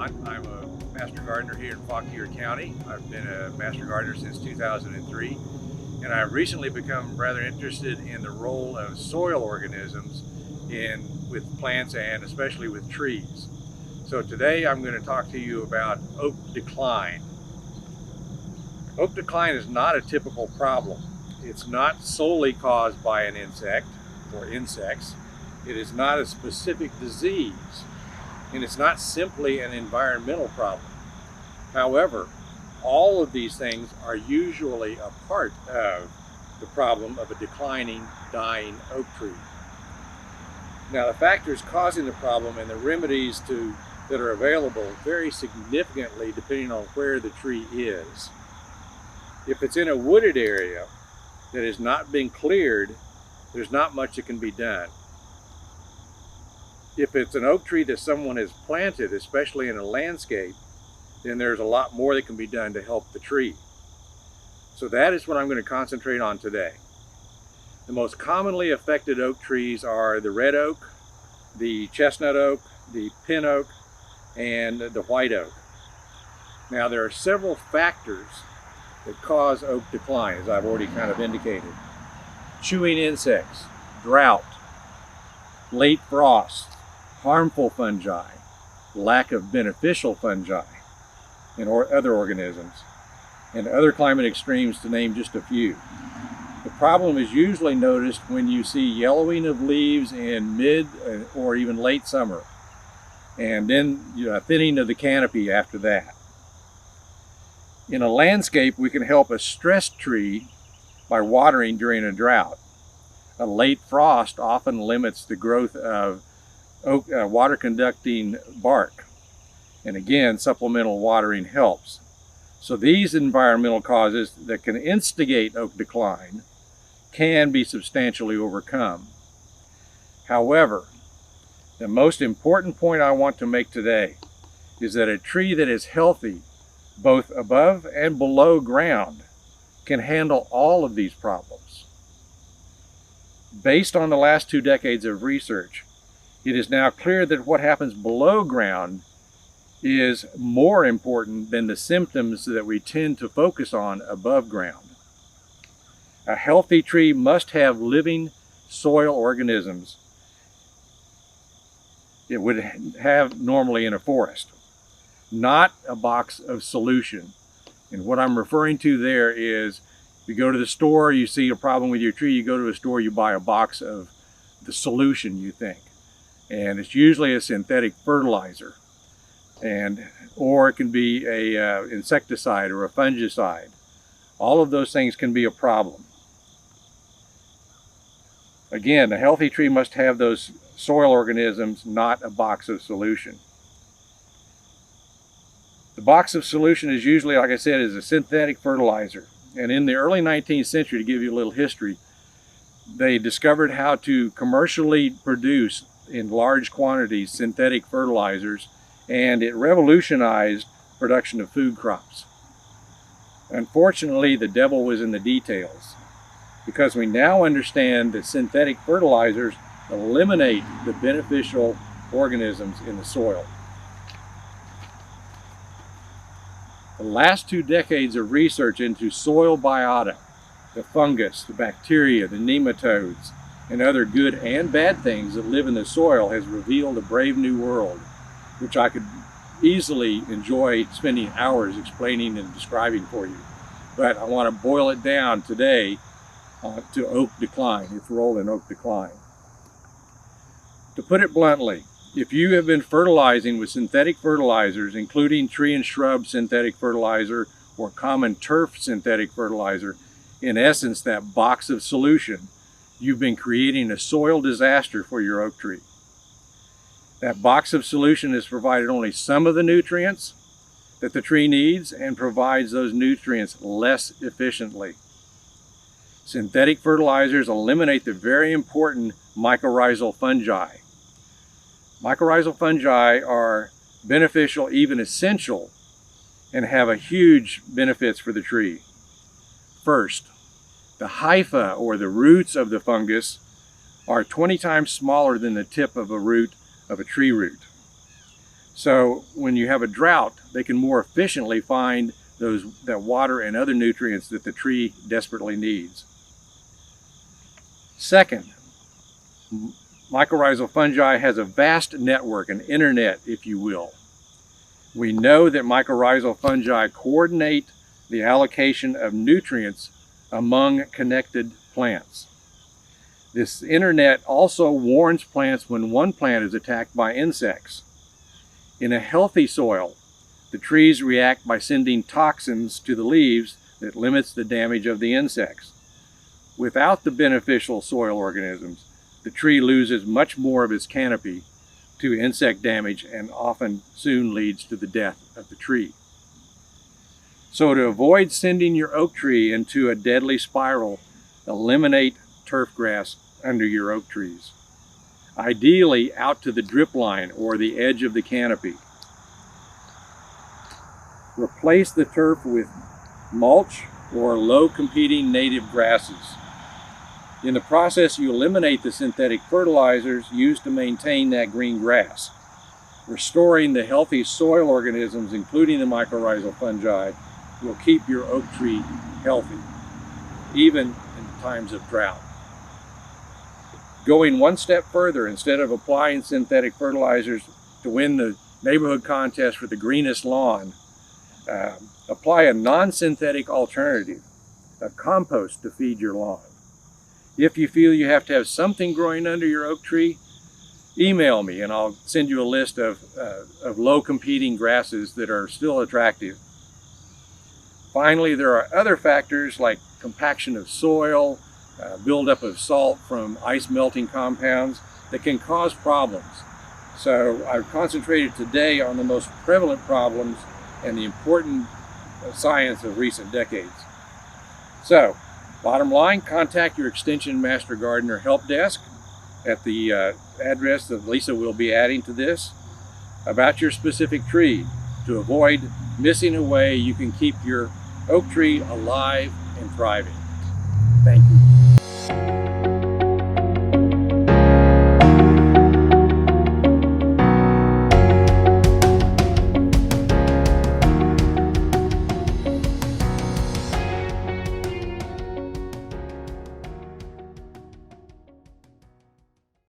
Baughn. I'm a master gardener here in Fauquier County. I've been a master gardener since 2003, and I've recently become rather interested in the role of soil organisms with plants and especially with trees. So today I'm going to talk to you about oak decline. Oak decline is not a typical problem. It's not solely caused by an insect or insects. It is not a specific disease, and it's not simply an environmental problem. However, all of these things are usually a part of the problem of a declining, dying oak tree. Now, the factors causing the problem and the remedies that are available vary significantly depending on where the tree is. If it's in a wooded area that has not been cleared, there's not much that can be done. If it's an oak tree that someone has planted, especially in a landscape, then there's a lot more that can be done to help the tree. So that is what I'm going to concentrate on today. The most commonly affected oak trees are the red oak, the chestnut oak, the pin oak, and the white oak. Now, there are several factors that cause oak decline, as I've already kind of indicated. Chewing insects, drought, late frost, harmful fungi, lack of beneficial fungi and other organisms, and other climate extremes, to name just a few. The problem is usually noticed when you see yellowing of leaves in mid or even late summer, and then a thinning of the canopy after that. In a landscape, we can help a stressed tree by watering during a drought. A late frost often limits the growth of oak water-conducting bark, and again, supplemental watering helps. So these environmental causes that can instigate oak decline can be substantially overcome. However, the most important point I want to make today is that a tree that is healthy, both above and below ground, can handle all of these problems. Based on the last 2 decades of research, it is now clear that what happens below ground is more important than the symptoms that we tend to focus on above ground. A healthy tree must have living soil organisms it would have normally in a forest, not a box of solution. And what I'm referring to there is, you go to the store, you see a problem with your tree, you go to a store, you buy a box of the solution you think. And it's usually a synthetic fertilizer, or it can be a insecticide or a fungicide. All of those things can be a problem. Again, a healthy tree must have those soil organisms, not a box of solution. The box of solution is usually, like I said, is a synthetic fertilizer. And in the early 19th century, to give you a little history, they discovered how to commercially produce in large quantities synthetic fertilizers, and it revolutionized production of food crops. Unfortunately, the devil was in the details, because we now understand that synthetic fertilizers eliminate the beneficial organisms in the soil. The last 2 decades of research into soil biota, the fungus, the bacteria, the nematodes, and other good and bad things that live in the soil has revealed a brave new world, which I could easily enjoy spending hours explaining and describing for you. But I want to boil it down today to oak decline, its role in oak decline. To put it bluntly, if you have been fertilizing with synthetic fertilizers, including tree and shrub synthetic fertilizer or common turf synthetic fertilizer, in essence, that box of solution, you've been creating a soil disaster for your oak tree. That box of solution has provided only some of the nutrients that the tree needs and provides those nutrients less efficiently. Synthetic fertilizers eliminate the very important mycorrhizal fungi. Mycorrhizal fungi are beneficial, even essential, and have a huge benefits for the tree. First, the hypha, or the roots of the fungus, are 20 times smaller than the tip of a root of a tree root. So when you have a drought, they can more efficiently find that water and other nutrients that the tree desperately needs. Second, mycorrhizal fungi has a vast network, an internet, if you will. We know that mycorrhizal fungi coordinate the allocation of nutrients among connected plants. This internet also warns plants when one plant is attacked by insects. In a healthy soil, the trees react by sending toxins to the leaves that limits the damage of the insects. Without the beneficial soil organisms, the tree loses much more of its canopy to insect damage and often soon leads to the death of the tree. So to avoid sending your oak tree into a deadly spiral, eliminate turf grass under your oak trees. Ideally out to the drip line or the edge of the canopy. Replace the turf with mulch or low competing native grasses. In the process, you eliminate the synthetic fertilizers used to maintain that green grass. Restoring the healthy soil organisms, including the mycorrhizal fungi, will keep your oak tree healthy, even in times of drought. Going one step further, instead of applying synthetic fertilizers to win the neighborhood contest for the greenest lawn, apply a non-synthetic alternative, a compost to feed your lawn. If you feel you have to have something growing under your oak tree, email me and I'll send you a list of low competing grasses that are still attractive. Finally, there are other factors like compaction of soil, buildup of salt from ice melting compounds that can cause problems. So I've concentrated today on the most prevalent problems and the important science of recent decades. So, bottom line, contact your Extension Master Gardener help desk at the address that Lisa will be adding to this about your specific tree. To avoid missing a way you can keep your oak tree alive and thriving.